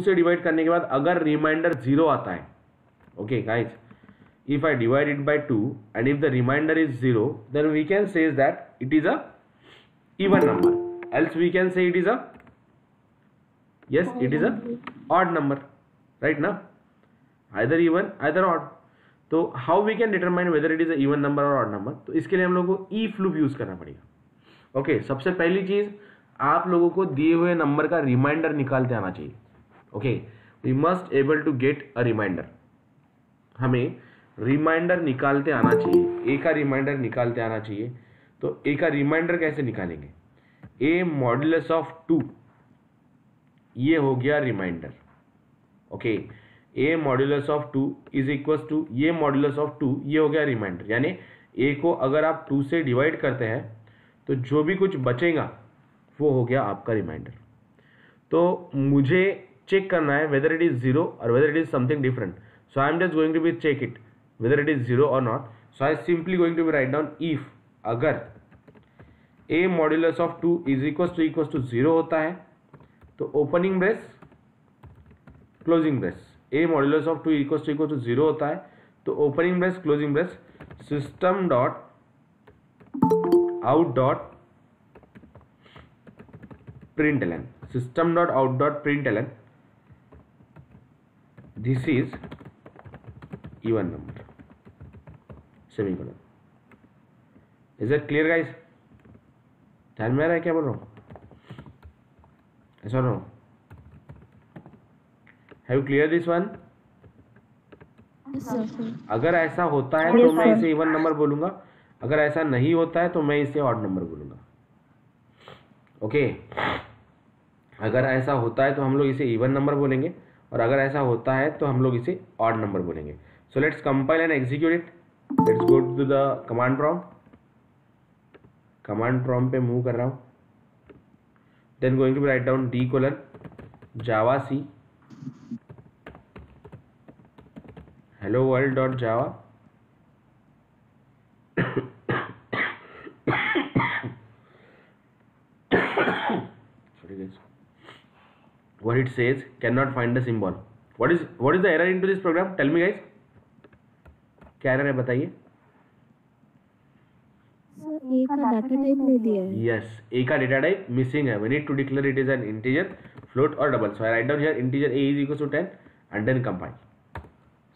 से डिवाइड करने के बाद अगर रिमाइंडर 0 आता है, okay guys, if I divide it by 2 and if the remainder is 0, then we can say that it is a even number, else we can say it is a, yes, it is a odd number, right now, either even either odd. तो how we can determine whether it is a even number or odd number? तो इसके लिए हम लोगों को if loop use करना पड़ेगा। Okay, सबसे पहली चीज आप लोगों को दिए हुए नंबर का रिमाइंडर निकालते आना चाहिए। Okay, we must able to get a reminder, हमें रिमाइंडर निकालते आना चाहिए, ए का रिमाइंडर निकालते आना चाहिए। तो ए का रिमाइंडर कैसे निकालेंगे? ए मॉड्यूलस ऑफ 2, ये हो गया reminder. Okay, a modulus of 2 is equal to ये मॉड्यूलस ऑफ 2, ये हो गया रिमाइंडर। यानी ए को अगर आप 2 से डिवाइड करते हैं तो जो भी कुछ बचेगा वो हो गया आपका रिमाइंडर। तो मुझे चेक करना है वेदर इट इज 0 और whether it is something different. So I am just going to be check it whether it is 0 or not. So I simply going to be write down if अगर a modulus of 2 is equals to 0 होता है तो opening brace closing brace, a modulus of 2 equals to 0 होता है तो opening brace closing brace system dot out dot println, system dot out dot println, this is even number, semicolon. Is it clear guys? ध्यान में आ रहा है क्या बोल रहा हूँ? ऐसा no, have you clear this one? अगर ऐसा होता है तो मैं इसे इवन नंबर बोलूंगा, अगर ऐसा नहीं होता है तो मैं इसे ऑड नंबर बोलूंगा। ओके, अगर ऐसा होता है तो हम लोग इसे इवन नंबर बोलेंगे और अगर ऐसा होता है तो हम लोग इसे ऑड नंबर बोलेंगे। So let's compile and execute it. Let's go to the command prompt. Command prompt पे मूव कर रहा हूं, then going to write down d colon Java C hello world dot Java, what it says cannot find the symbol. What is the error into this program? Tell me guys, क्या error है बताइए? ए का data type नहीं दिया है। Yes, a का data type missing है। We need to declare it is an integer, float or double. So I write down here integer a is equal to 10 and then compile.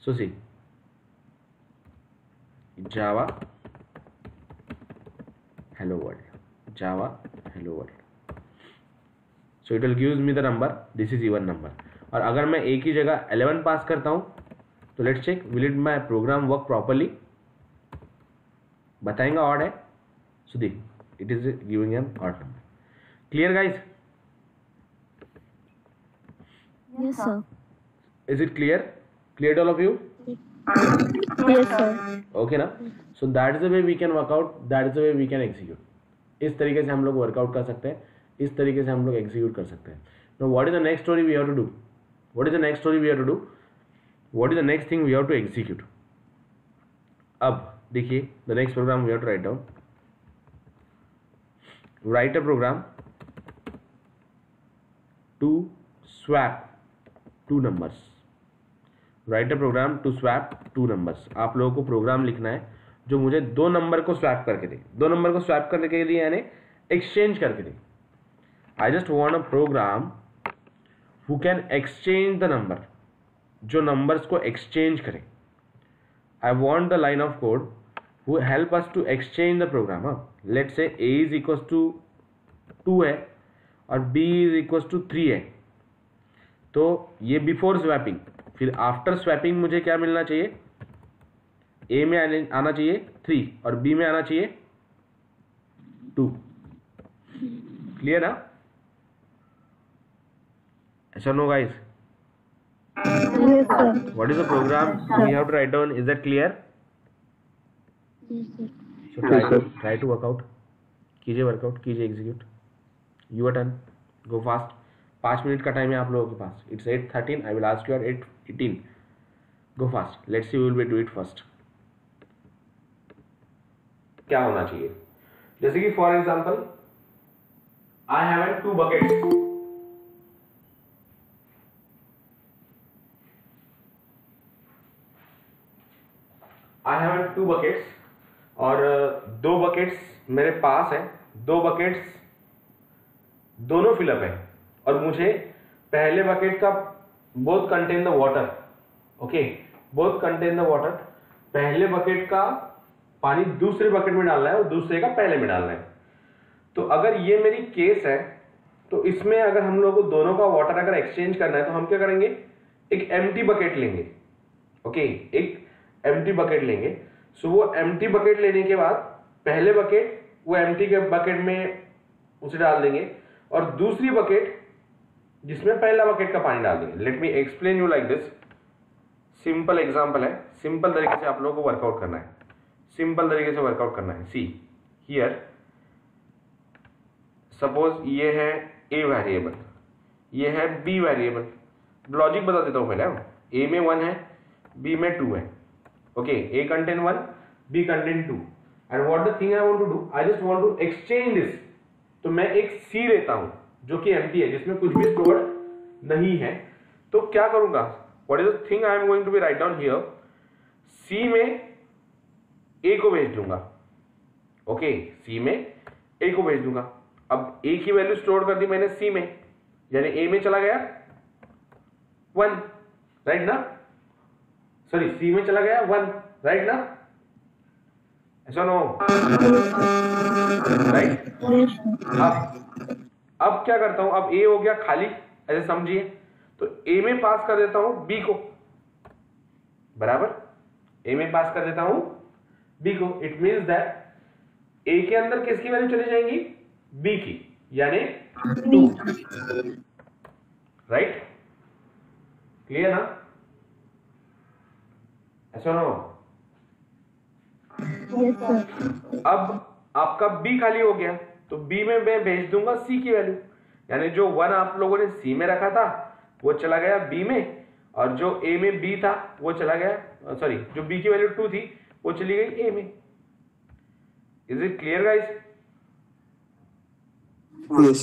So see, Java hello world, Java hello world. So it will gives me the number, this is even number. और अगर मैं a की जगह 11 पास करता हूँ तो let's check will it my program work properly, बताएंगा odd है। सो देख it is giving an odd number. Clear guys? Yes sir. Is it clear? Clear all of you? Yes sir. Okay ना? So that is the way we can work out, that is the way we can execute. इस तरीके से हम लोग workout कर सकते हैं, इस तरीके से हम लोग एग्जीक्यूट कर सकते हैं। Now what is the next story we have to do? What is the next story we have to do? What is the next thing we have to execute? अब देखिए the next program we have to write down. Write a program to swap two numbers. Write a program to swap two numbers. आप लोगों को programme लिखना है जो मुझे दो नंबर को स्वैप करके दे, दो नंबर को स्वैप करने के लिए यानी एक्सचेंज करके दे। I just want a program who can exchange the number, जो नंबर्स को एक्सचेंज करें। I want the line of code who help us to exchange the program. Let say a is equal to 2 है और b is equal to 3 है, तो ये before swapping. फिर after swapping मुझे क्या मिलना चाहिए? a में आना चाहिए 3 और b में आना चाहिए 2। क्लियर ना? ऐसा no guys? Yes sir. What is the program we have to write down? Is that clear? Yes sir. So try to work out. कीजिए वर्कआउट, कीजिए execute. Your turn, go fast. 5 minute का time है आप लोगों के पास। It's 8:13, I will ask you at 8:18। Go fast, let's see will be do it first. क्या होना चाहिए? जैसे कि for example I have 2 buckets। I have 2 buckets और 2 बकेट्स मेरे पास है, 2 बकेट्स दोनों फिलअप है और मुझे पहले बकेट का both contain the water, okay, both contain the water, पहले बकेट का पानी दूसरे बकेट में डालना है और दूसरे का पहले में डालना है। तो अगर ये मेरी केस है तो इसमें अगर हम लोगों को दोनों का वाटर अगर एक्सचेंज करना है तो हम क्या करेंगे, एक एम्प्टी बकेट लेंगे, ओके, एक एम्प्टी बकेट लेंगे। सो वो एम्प्टी बकेट लेने के बाद पहले बकेट वो एम्प्टी के बकेट में उसे डाल देंगे और दूसरी बकेट जिसमें पहला बकेट का पानी डाल देंगे। Let me explain you like this. Simple example है, सिंपल तरीके से आप लोगों को वर्कआउट करना है, सिंपल तरीके से वर्कआउट करना है। सी हियर, सपोज ये है ए वेरिएबल, ये है बी वेरिएबल। लॉजिक बता देता हूं पहले। ए में 1 है, बी में 2 है, okay, a contain 1, b contain 2 and what the thing I want to do, I just want to exchange this. तो मैं एक सी लेता हूं जो कि एम्प्टी है, जिसमें कुछ भी स्टोर नहीं है। तो क्या करूंगा, what is the thing I am going to be right down here, c में ए को भेज दूंगा, ओके, सी में ए को भेज दूंगा। अब ए की वैल्यू स्टोर कर दी मैंने सी में, यानी ए में चला गया 1, राइट ना, सॉरी सी में चला गया 1, राइट ना, ऐसा नो, राइट। अब क्या करता हूं, अब ए हो गया खाली, ऐसे समझिए, तो ए में पास कर देता हूं बी को, बराबर, ए में पास कर देता हूं बी को। इट मींस दैट ए के अंदर किसकी वैल्यू चली जाएगी, बी की, यानी 2, राइट, क्लियर ना, ऐसा नो। Yes, sir. अब आपका बी खाली हो गया तो बी में मैं भेज दूंगा सी की वैल्यू, यानी जो 1 आप लोगों ने सी में रखा था वो चला गया बी में, और जो ए में बी था वो चला गया, सॉरी, जो बी की वैल्यू 2 थी वो चली गई ए में। Is it clear guys? Yes.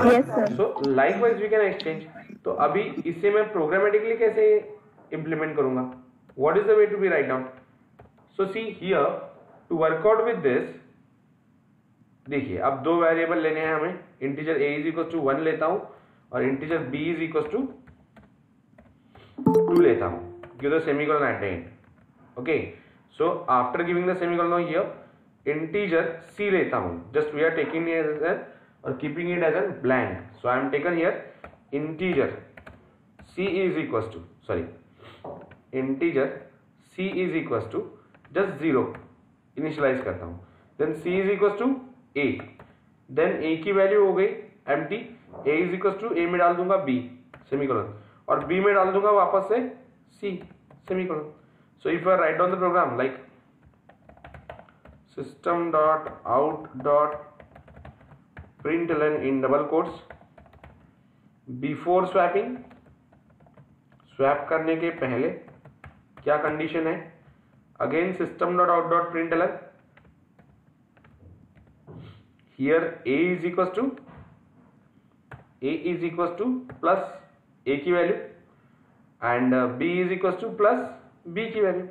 Yes, sir. So likewise we can exchange. तो अभी इसे मैं प्रोग्रामेटिकली कैसे इंप्लीमेंट करूंगा, what is the way to be right down. So see here, to work out with this, देखिए अब 2 वेरिएबल लेने हैं हमें, integer a is equal to 1 लेता हूं और integer b is equal to 2 लेता हूं, give the semicolon at the end, okay. So after giving the semicolon here integer c लेता हूं, just we are taking as an और keeping it as an blank, so I am taken here integer c is equal to, sorry, integer c is equal to just 0 initialize करता हूं, then c is equal to a, then a की value हो गई empty, a is equal to a में डाल दूंगा b semicolon और b में डाल दूंगा वापस से c semicolon. So if I write down the program like system dot out dot println in double quotes, before swapping, swap करने के पहले क्या कंडीशन है, again system dot out dot println, here a is equal to plus a की value and b is equal to plus b की value,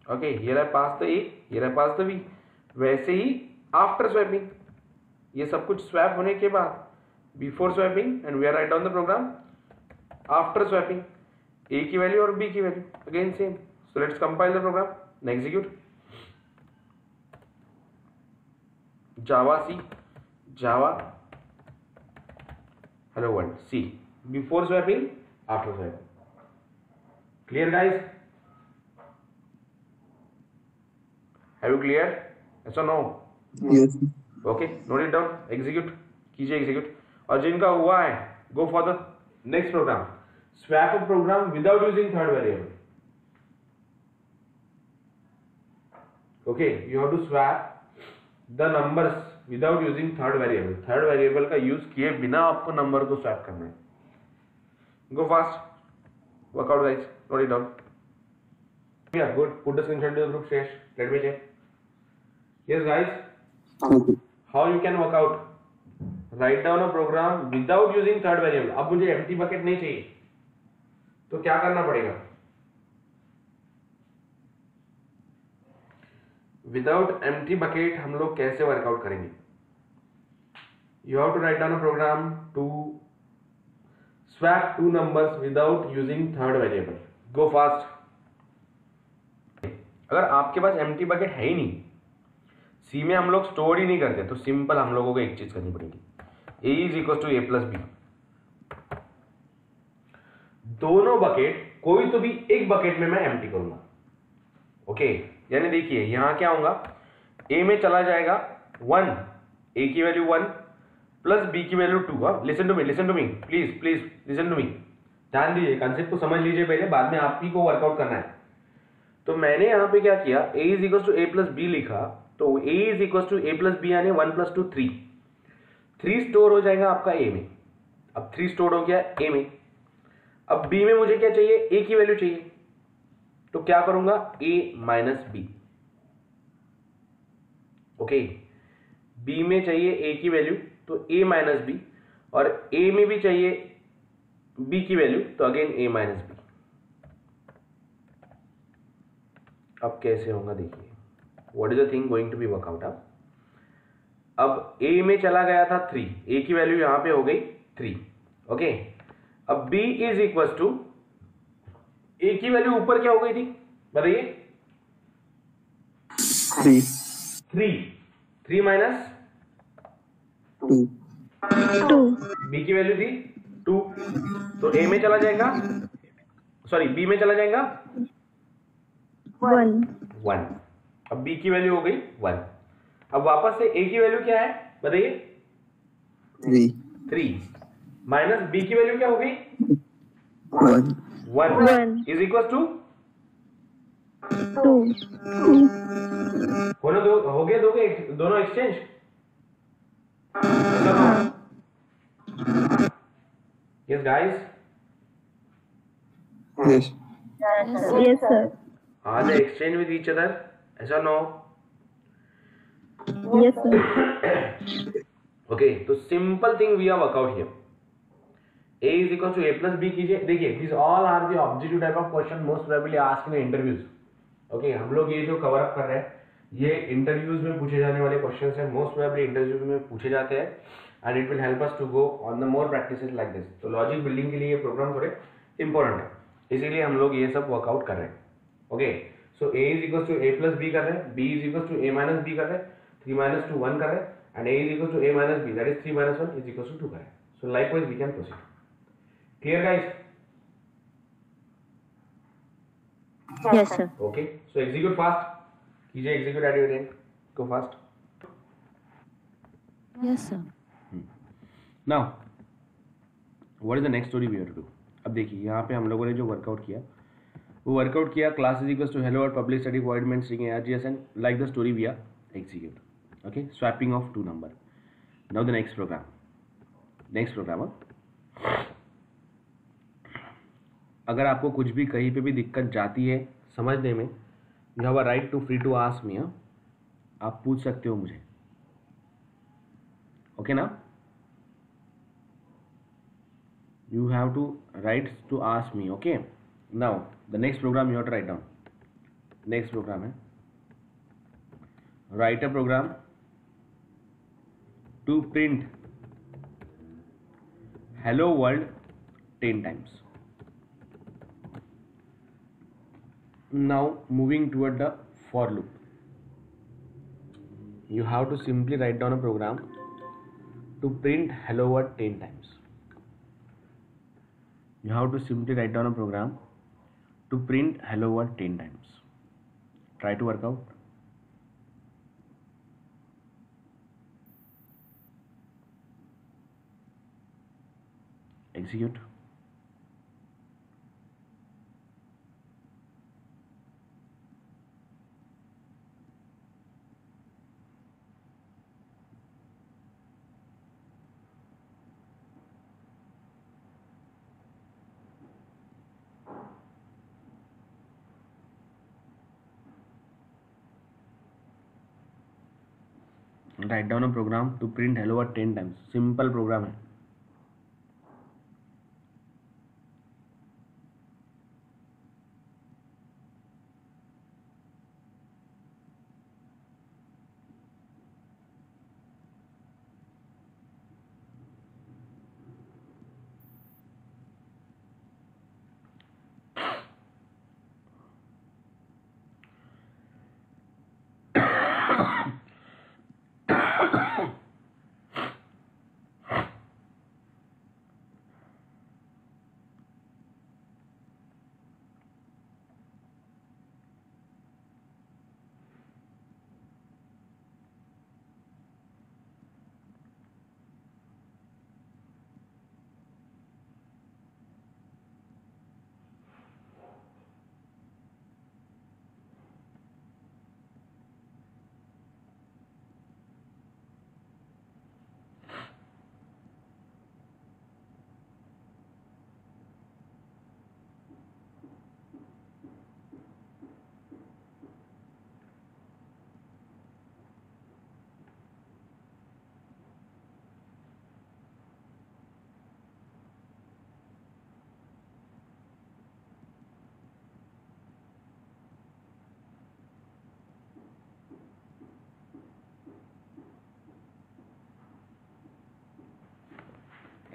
okay, here I pass the a, here I pass the b। वैसे ही after swapping, ये सब कुछ swap होने के बाद, before swapping and we are write down the program, after swapping a की value और b की value again same. So let's compile the program and execute. Java C, Java hello world, C, before swapping, after swapping. Clear guys? Have you clear? Yes or no? Yes. Okay, note it down, execute कीजिए, execute। और जिनका हुआ है go for the next program, swap a program without using third variable। Okay, you have to swap the numbers without using third variable, third variable का use किए बिना आपको number को स्वैप करना है। Go fast, workout guys, note it down. या good, put the screenshot to the group share, let me check. Yes guys, how you can workout, right down a program without using third variable. अब मुझे empty bucket नहीं चाहिए तो क्या करना पड़ेगा, without empty bucket हम लोग कैसे वर्कआउट करेंगे? You have to write down a program to swap two numbers without using third variable. Go fast. अगर आपके पास एम्प्टी बकेट है ही नहीं, सी में हम लोग स्टोर ही नहीं करते, तो सिंपल हम लोगों को एक चीज करनी पड़ेगी. A is equal to a plus b. दोनों बकेट, कोई तो भी एक बकेट में मैं एम्प्टी करूंगा. ओके, यानी देखिए यहां क्या होगा, ए में चला जाएगा 1, ए की वैल्यू 1 प्लस बी की value 2. Listen to me please listen to me. ध्यान दीजिए, कंसेप्ट को समझ लीजिए पहले, बाद में आप ही को वर्कआउट करना है. तो मैंने यहां पे क्या किया, a is equal to a plus b लिखा, तो a is equal to a plus b यानी 1 प्लस 2 3. 3 स्टोर हो जाएगा आपका a में. अब 3 स्टोर हो गया a में. अब b में मुझे क्या चाहिए, a की वैल्यू चाहिए, तो क्या करूंगा, a minus b. Okay, b में चाहिए a की वैल्यू, तो a माइनस बी, और a में भी चाहिए b की वैल्यू, तो अगेन a माइनस बी. अब कैसे होगा देखिए, what is the thing going to be work out. अब a में चला गया था 3, a की वैल्यू यहां पे हो गई 3. ओके, अब b is equal to, a की वैल्यू ऊपर क्या हो गई थी बताइए, 3 माइनस 2. b की वैल्यू थी 2, तो a में चला जाएगा, सॉरी b में चला जाएगा 1. अब b की वैल्यू हो गई 1. अब वापस से a की वैल्यू क्या है बताइए, 3 माइनस b की वैल्यू क्या हो गई 1 इज इक्वल टू 2. हो गए दोनों exchange. Yes guys, Yes, sir. are they exchange with each other? Yes or no? Yes, sir. Okay, तो simple thing we are work out here. a is equal to a plus b कीजिए. देखिए, these all are the objective type of question most probably asked in interviews. Okay, हम लोग ये जो cover up कर रहे हैं, ये इंटरव्यूज में पूछे जाने वाले क्वेश्चंस हैं, मोस्ट प्रोबेबली इंटरव्यू में पूछे जाते हैं, and it will help us to go on the more practices like this. तो लॉजिक बिल्डिंग के लिए ये प्रोग्राम थोड़े इंपॉर्टेंट है, इसीलिए हम लोग ये सब वर्कआउट कर रहे हैं. Okay, so a is equal to a plus b कर रहे हैं, b is equal to a minus b कर रहे हैं, 3 माइनस 2 1 कर रहे हैं, and a is equal to a minus b, that is 3 minus 1 is equal to 2 कर रहे हैं. So likewise we can proceed. Clear guys? Yes, sir. Okay, so execute fast कीजिए, execute at your end, go fast. Yes, sir. Now what is the next story we have to do. अब देखिए यहाँ पे हम लोगों ने जो workout किया, वो वर्कआउट किया class is equals to hello और public static void main string args and like the story we are execute. Okay, swapping of two number. Now the next program. अगर आपको कुछ भी कहीं पे भी दिक्कत जाती है समझने में, you have a right to free to ask me. आप पूछ सकते हो मुझे. ओके ना, you have to write to ask me. Okay, now the next program you have to write down. Next program है, write a program to print hello world 10 times. Now moving toward the for loop, you have to simply write down a program to print hello world 10 times. You have to simply write down a program to print hello world 10 times. Try to work out. Execute. Write down a program to print hello world 10 times. Simple program है.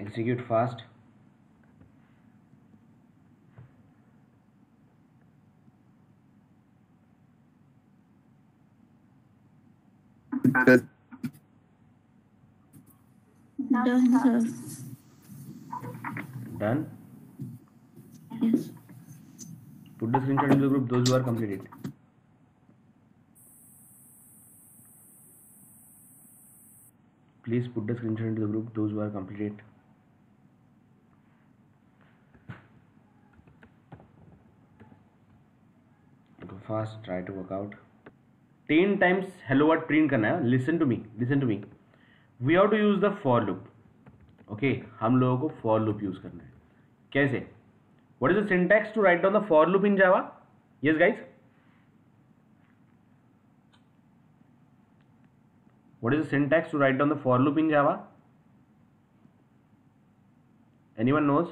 execute fast. Done, sir. Done. Yes. Put the screenshot into the group, those who are completed. Please put the screenshot into the group, those who are completed. Go fast, try to work out. 10 times hello world print करना है. Listen to me. We have to use the for loop. Okay, हम लोगों को for loop use करना है. कैसे? What is the syntax to write down the for loop in Java? Yes, guys. What is the syntax to write down the for loop in Java? Anyone knows?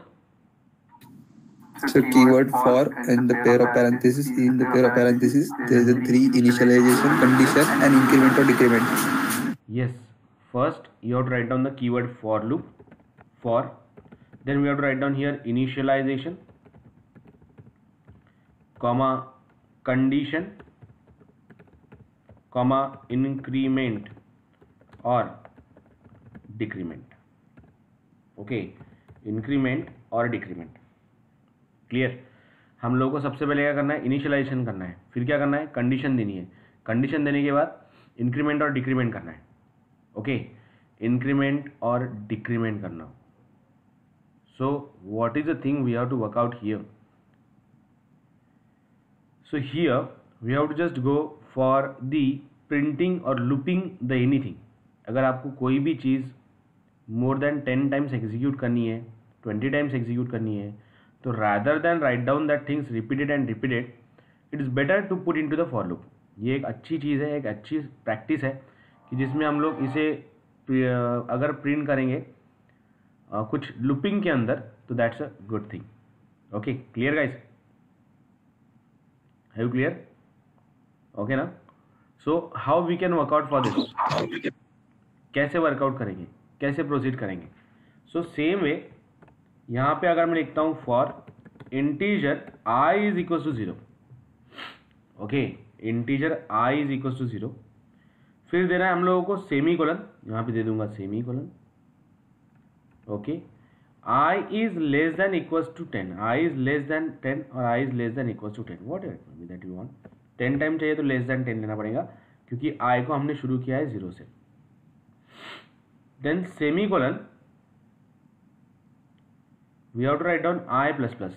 So keyword for and the pair of parentheses. In the pair of parentheses, there is a 3 initialization, condition, and increment or decrement. Yes. First, you have to write down the keyword for loop. For. Then we have to write down here initialization, comma condition, comma increment or decrement. Okay, increment और decrement. Clear. हम लोगों को सबसे पहले क्या करना है? Initialisation करना है. फिर क्या करना है? कंडीशन देनी है. कंडीशन देने के बाद इंक्रीमेंट और डिक्रीमेंट करना है. ओके, इंक्रीमेंट और डिक्रीमेंट करना. So what is the thing we have to work out here? So here we have to just go for the printing और लूपिंग द एनीथिंग. अगर आपको कोई भी चीज़ मोर देन 10 टाइम्स एग्जीक्यूट करनी है, 20 टाइम्स एग्जीक्यूट करनी है, तो rather than write down that things repeated and repeated, it is better to put into the for loop. ये एक अच्छी चीज़ है, एक अच्छी प्रैक्टिस है कि जिसमें हम लोग इसे अगर प्रिंट करेंगे कुछ लूपिंग के अंदर, तो that's a good thing. Okay, clear guys? है यू क्लियर? ओके ना? So how we can work out for this? कैसे वर्कआउट करेंगे, कैसे प्रोसीड करेंगे? सो सेम वे यहाँ पे अगर मैं लिखता हूँ for integer i is equal to 0. Okay, integer i is equal to 0. फिर देना है हम लोगों को सेमी कोलन. यहाँ पे दे दूंगा semicolon. Okay, i is less than equal to 10. i is less than 10 और i is less than equal to 10. Whatever that you want. 10 time चाहिए तो लेस देन 10 लेना पड़ेगा, क्योंकि i को हमने शुरू किया है 0 से. Then semicolon, we have to write down I plus plus,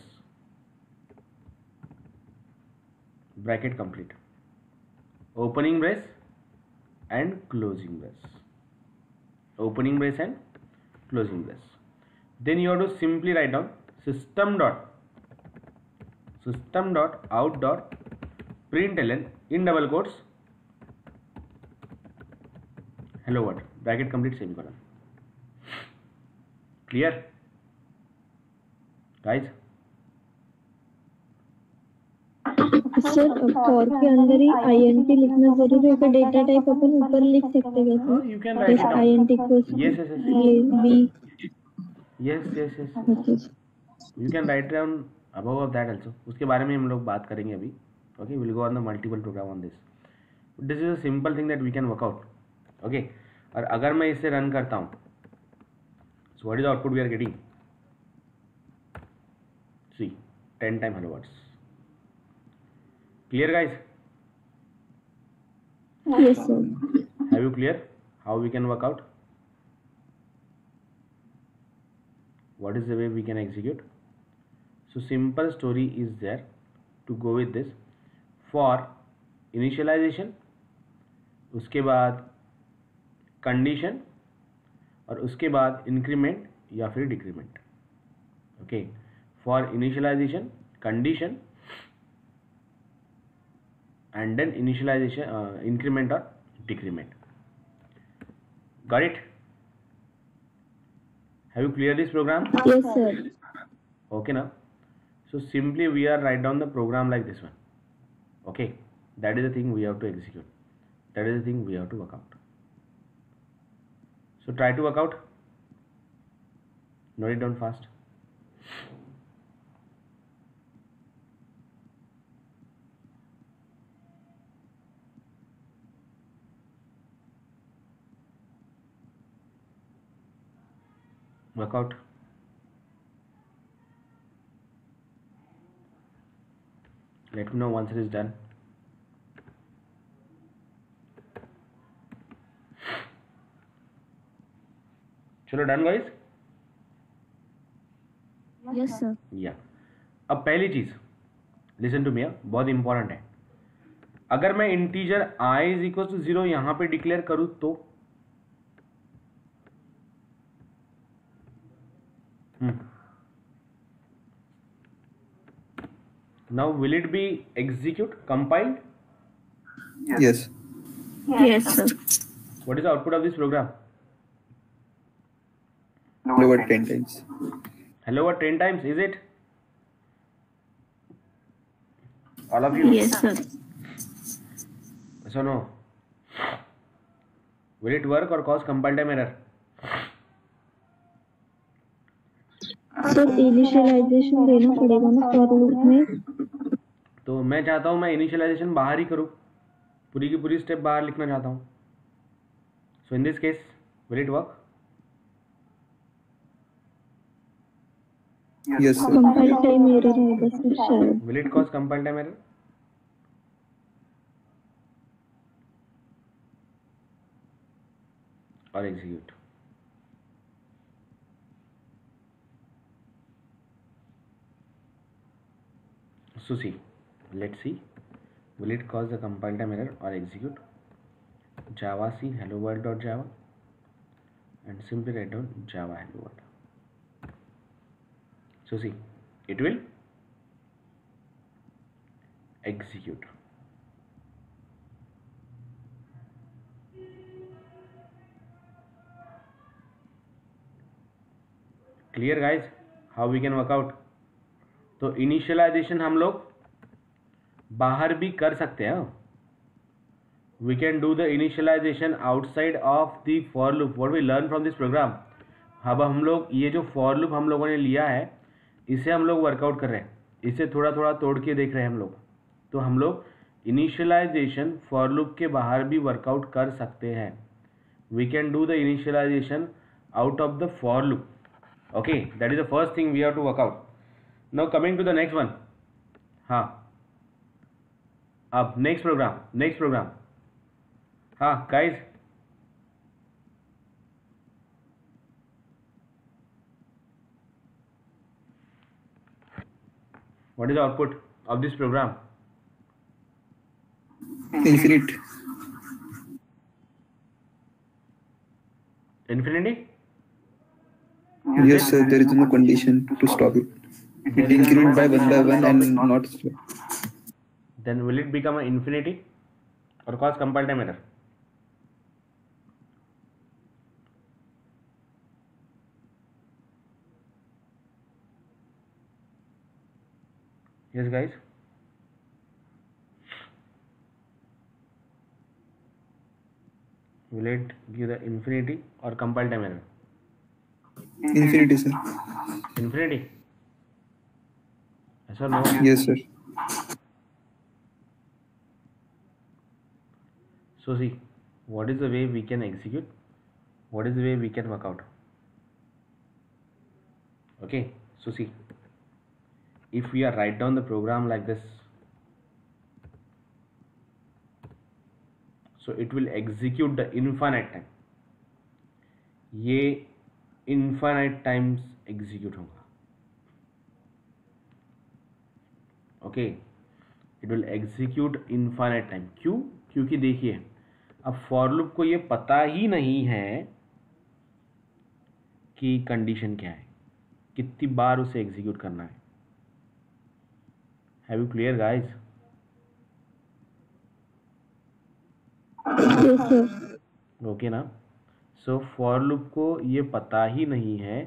bracket complete, opening brace and closing brace, opening brace and closing brace. Then you have to simply write down system dot out dot println in double quotes hello world, bracket complete, semicolon. Clear guys? Sir for के अंदर ही INT लिखना जरूरी है? Data type अपन ऊपर लिख सकते हैं क्या? You can write it down. INT को Yes. B. Yes. Okay. You can write down above of that also. उसके बारे में हम लोग बात करेंगे अभी. Okay, we'll go on the multiple program on this. This is a simple thing that we can work out. Okay, और अगर मैं इसे रन करता हूँ, so what is the output we are getting? See, 10 time hello words. Clear guys? Yes sir. Have you clear how we can work out? What is the way we can execute? So simple story is there to go with this. For initialization, उसके बाद condition, और उसके बाद increment या फिर decrement. Okay, for initialization, condition, and then initialization, increment or decrement. Got it? Have you cleared this program? Yes sir. Okay now. So simply we are write down the program like this one. Okay, that is the thing we have to execute. That is the thing we have to work out. So try to work out. Note it down fast. Work out. Let me know once it is done. चलो done guys. Yes, sir. या अब पहली चीज listen to मी, बहुत important है. अगर मैं integer i is equal to 0 यहां पे डिक्लेयर करूं तो now will it be execute compiled? Yes. Yes, sir. What is the output of this program? Lower 10 times. Hello what 10 times is it? All of you? Yes, sir. Yes or no? Will it work or cause compile time error? Sir initialization देना पड़ेगा ना for loop में. तो मैं चाहता हूं मैं initialisation बाहर ही करूं, पूरी की पूरी स्टेप बाहर लिखना चाहता हूं. So in this case will it work? Yes, sir. Compile time error आएगा सर शायद. Will it cause compile time error? Or execute? So see, let's see. Will it cause the compile time error or execute? Java C hello world dot java and simply write down Java hello world. So see, it will execute. Clear guys, how we can work out? तो initialisation हम लोग बाहर भी कर सकते हैं. We can do the initialization outside of the for loop. What we learn from this program. अब हम लोग ये जो for loop हम लोगों ने लिया है इसे हम लोग वर्कआउट कर रहे हैं, इसे थोड़ा थोड़ा तोड़ के देख रहे हैं हम लोग. तो हम लोग इनिशियलाइजेशन for loop के बाहर भी वर्कआउट कर सकते हैं. We can do the initialization out of the for loop. Okay, that is the first thing we have to work out. Now coming to the next one. हाँ, अब next programme. हाँ guys, what is the output of this program? Infinite. Infinity? Yes, sir. There is no condition to stop it. It increment by one and not stop. Then will it become an infinity or cause compile time error? Yes guys, will it give the infinity or compile time error? Infinity, sir. Infinity? Yes or no? Yes, sir. So see, what is the way we can execute? What is the way we can work out? Okay, so see, if we are write down the program like this, so it will execute the infinite time. ये infinite times execute होगा. Okay, it will execute infinite time. क्यों? क्योंकि देखिए अब for loop को ये पता ही नहीं है कि कंडीशन क्या है, कितनी बार उसे एग्जीक्यूट करना है. Have you clear guys? Yes, sir. Okay ना. सो फॉर लूप को ये पता ही नहीं है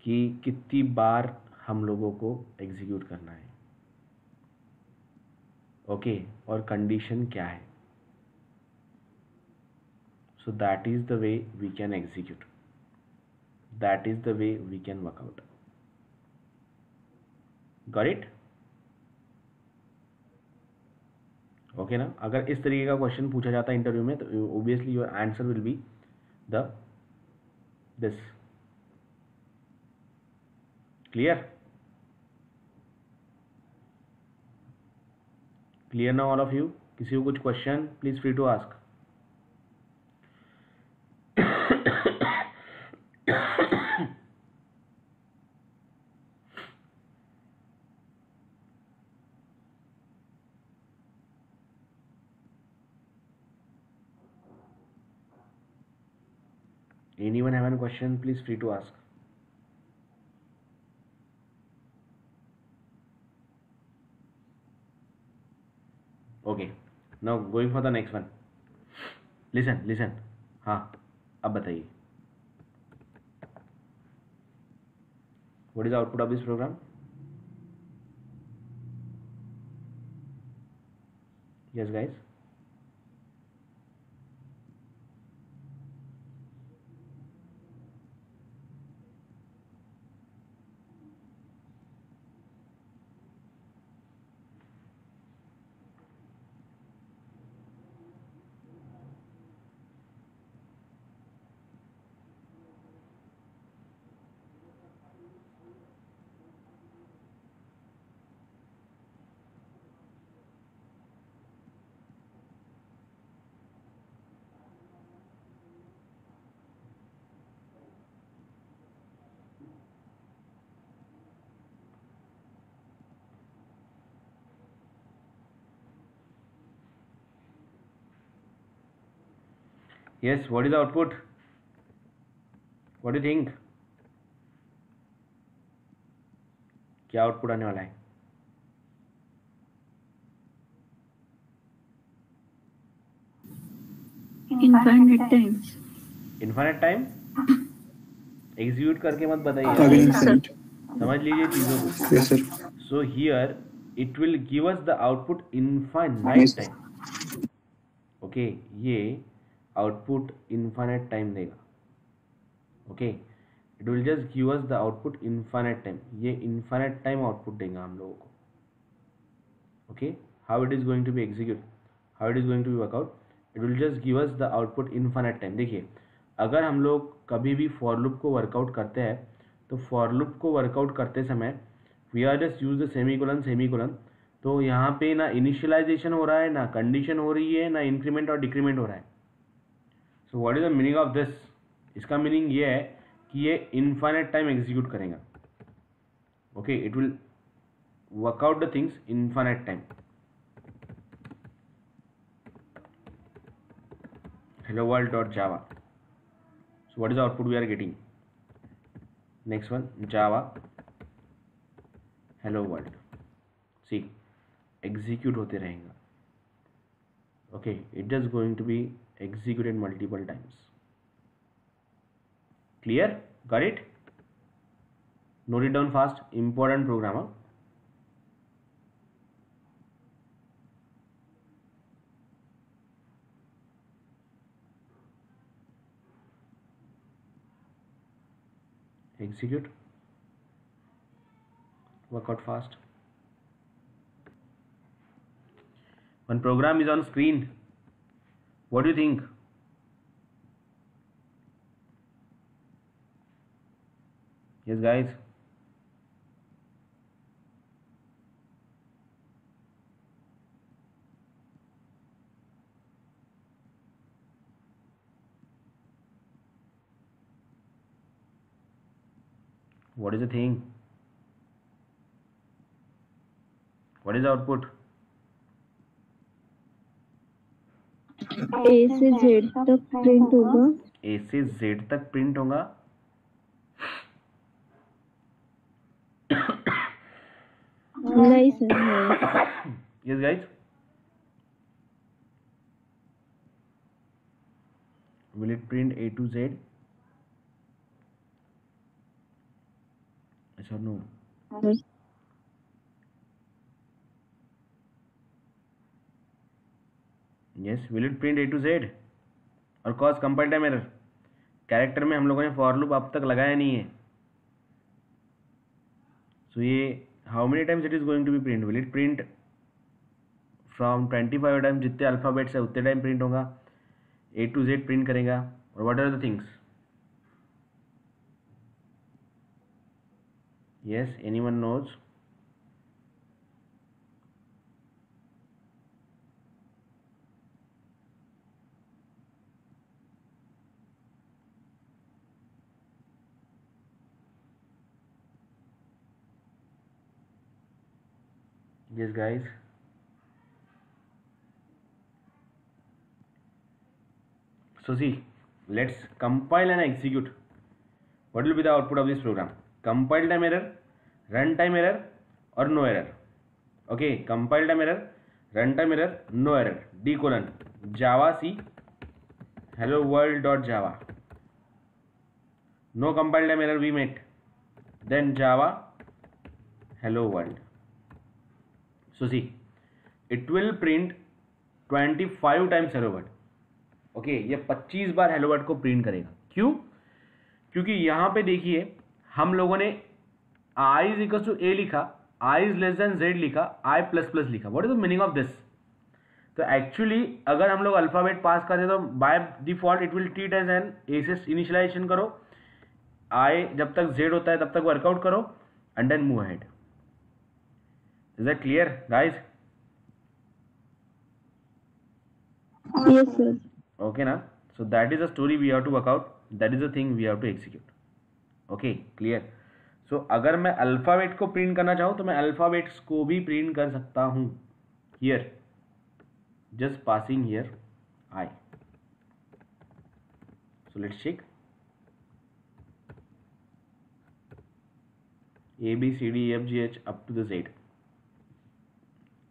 कि कितनी बार हम लोगों को एग्जीक्यूट करना है. ओके, और कंडीशन क्या है. So that is the way we can execute. That is the way we can work out. Got it? Okay ना. अगर इस तरीके का क्वेश्चन पूछा जाता है इंटरव्यू में तो obviously your answer will be the this. Clear? Clear ना ऑल ऑफ यू? किसी को कुछ question, please free to ask. Anyone have any question? Please free to ask. Okay. Now going for the next one. Listen. हाँ, अब बताइए. What is the output of this program? Yes, guys. Yes, what is the output? What do you think? क्या output आने वाला है? Infinite times. Infinite time? Execute करके मत बताइए. Again infinite. समझ लीजिए चीजों को. Yes sir. So here it will give us the output infinite Yes. time. Okay, ये आउटपुट इन्फिनिट टाइम देगा. Okay, it will just give us the output infinite time. ये इन्फिनिट टाइम आउटपुट देगा हम लोगों को. Okay, how it is going to be execute, how it is going to be work out, it will just give us the output infinite time. देखिए, अगर हम लोग कभी भी फॉर लूप को वर्कआउट करते हैं तो फॉर लूप को वर्कआउट करते समय we are just use the semicolon. तो यहाँ पे ना इनिशियलाइजेशन हो रहा है, ना कंडीशन हो रही है, ना इंक्रीमेंट और डिक्रीमेंट हो रहा है. सो what is the meaning of this? इसका मीनिंग ये है कि ये इनफाइनाइट टाइम एग्जीक्यूट करेगा. Okay, it will work out the things infinite time. hello world.java. So what is the output we are getting? Next one, java hello world. See, execute होते रहेगा. Okay, it just going to be executed multiple times. Clear? Got it? Note it down fast. Important programmer. Execute. Work out fast. When program is on screen, what do you think? Yes, guys. What is the thing? What is the output? A से Z तक print होगा. A से Z तक print होगा. नहीं sir, नहीं. Yes, guys. Will it print A to Z? Yes or no? Yes. Will it print A to Z or cause compile time error? Character में हम लोगों ने फॉर लूप अब तक लगाया नहीं है. सो ये how many times it is going to be print, will it print from 25 times, जितने अल्फ़ाबेट्स है उतने टाइम प्रिंट होगा, A to Z प्रिंट करेगा, और what are the things. Yes, anyone knows? Yes, guys. So see, let's compile and execute. What will be the output of this program? Compile time error, runtime error, or no error. Okay, compile time error, runtime error, no error. D colon Java C hello world dot Java. No compile time error we met. Then Java hello world. So see, it will print 25 times hello world. Okay, ये 25 बार hello word को print करेगा. क्यों? क्योंकि यहाँ पे देखिए हम लोगों ने i is equal to A लिखा, i is less than z लिखा, i प्लस प्लस लिखा. What is the meaning of this? तो एक्चुअली अगर हम लोग अल्फाबेट पास करते तो by default it will treat as an A से इनिशियलाइजेशन करो, i जब तक z होता है तब तक वर्कआउट करो and then move ahead. Is that clear guys? Yes, sir. Okay na? So that is the story we have to work out, that is the thing we have to execute. Okay, clear? So अगर मैं alphabet को print करना चाहूँ तो मैं alphabets को भी print कर सकता हूँ. Here just passing here I. So let's check. A B C D E F G H up to the Z.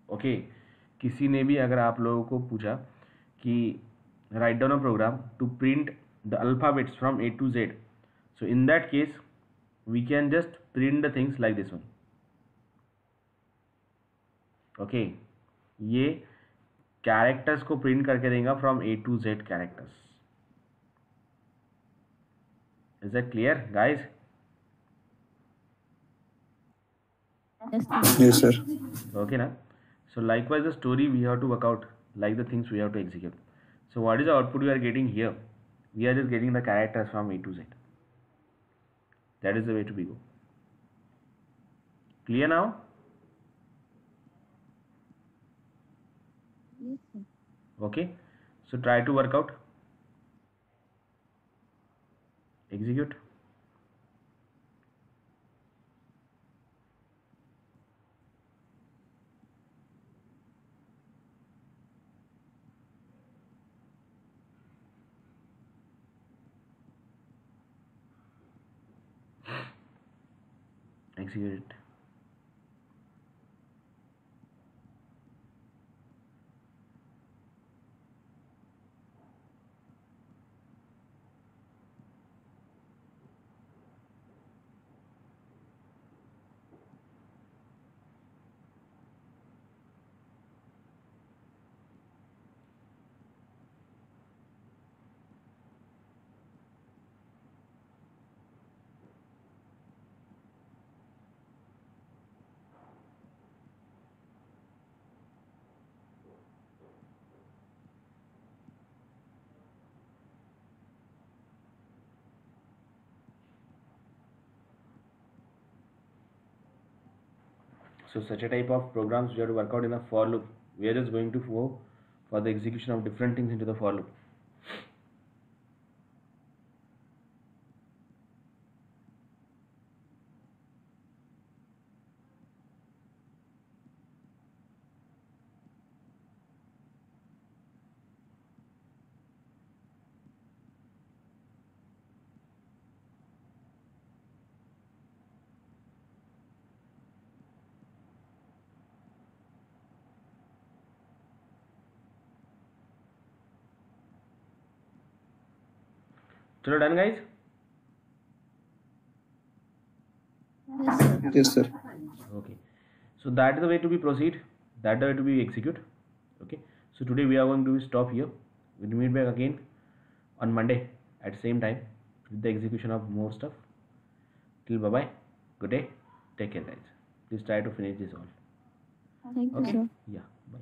Okay, किसी ने भी अगर आप लोगों को पूछा कि write down a program to print the alphabets from A to Z, so in that case we can just print the things like this one. Okay, ये characters को print करके देगा from A to Z characters. Is that clear guys? Yes, sir. Okay na? So likewise the story we have to work out, like the things we have to execute. So what is the output we are getting here? We are just getting the characters from A to Z. That is the way to be go. Clear now? Yes, sir. Okay. So try to work out. Execute. Execute it. So such a type of programs we have to work out in a for loop. We are just going to go for the execution of different things into the for loop. Chalo, done guys? Yes, sir. Yes, sir. Okay. So that is the way to be proceed. That is the way to be execute. Okay. So today we are going to stop here. We'll meet back again on Monday at same time. with the execution of more stuff. Till bye bye. Good day. Take care, guys. Please try to finish this all. Thank you, Okay. sir. Yeah. Bye.